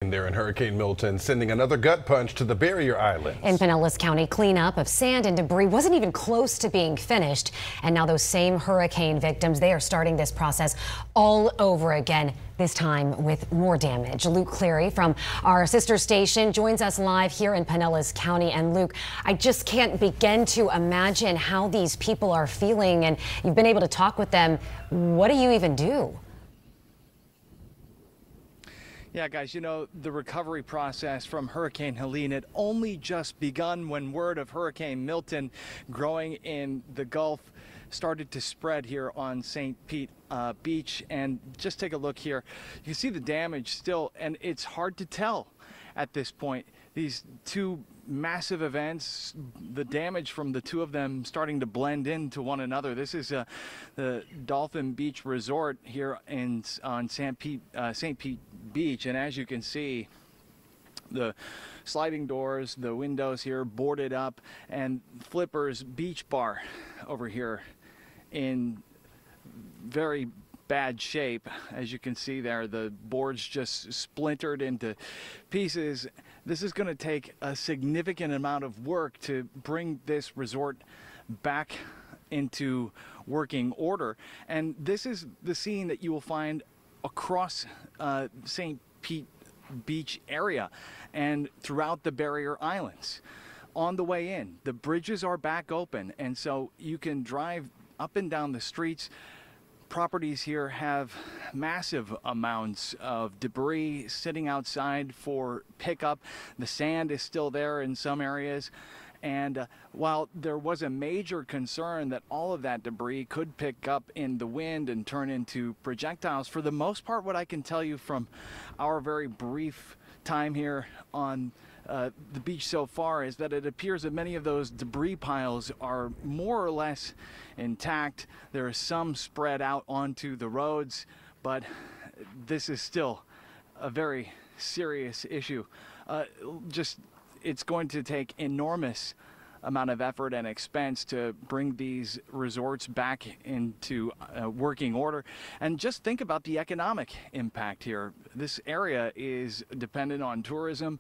There in Hurricane Milton, sending another gut punch to the barrier islands. In Pinellas County, cleanup of sand and debris wasn't even close to being finished. And now those same hurricane victims, they are starting this process all over again, this time with more damage. Luke Cleary from our sister station joins us live here in Pinellas County. And Luke, I just can't begin to imagine how these people are feeling. And you've been able to talk with them. What do you even do? Yeah, guys, you know, the recovery process from Hurricane Helene had only just begun when word of Hurricane Milton growing in the Gulf started to spread here on St. Pete Beach. And just take a look here. You see the damage still, and it's hard to tell at this point. These two massive events, the damage from the two of them starting to blend into one another. This is the Dolphin Beach Resort here on St. Pete Beach, and as you can see, the sliding doors, the windows here boarded up, and Flipper's Beach Bar over here in very bad shape. As you can see there, the boards just splintered into pieces. This is going to take a significant amount of work to bring this resort back into working order. And this is the scene that you will find across St. Pete Beach area and throughout the barrier islands. On the way in, the bridges are back open, and so you can drive up and down the streets. Properties here have massive amounts of debris sitting outside for pickup. The sand is still there in some areas. And while there was a major concern that all of that debris could pick up in the wind and turn into projectiles, for the most part, what I can tell you from our very brief time here on the beach so far is that it appears that many of those debris piles are more or less intact. There is some spread out onto the roads, but this is still a very serious issue. It's going to take enormous amount of effort and expense to bring these resorts back into working order. And just think about the economic impact here. This area is dependent on tourism.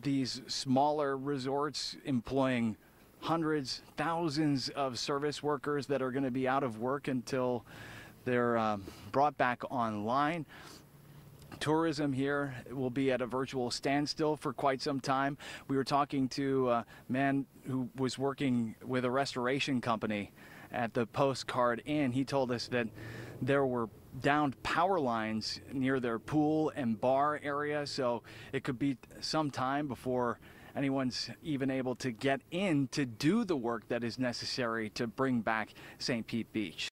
These smaller resorts employing hundreds, thousands of service workers that are going to be out of work until they're brought back online. Tourism here will be at a virtual standstill for quite some time. We were talking to a man who was working with a restoration company at the Postcard Inn. He told us that there were downed power lines near their pool and bar area, so it could be some time before anyone's even able to get in to do the work that is necessary to bring back St. Pete Beach.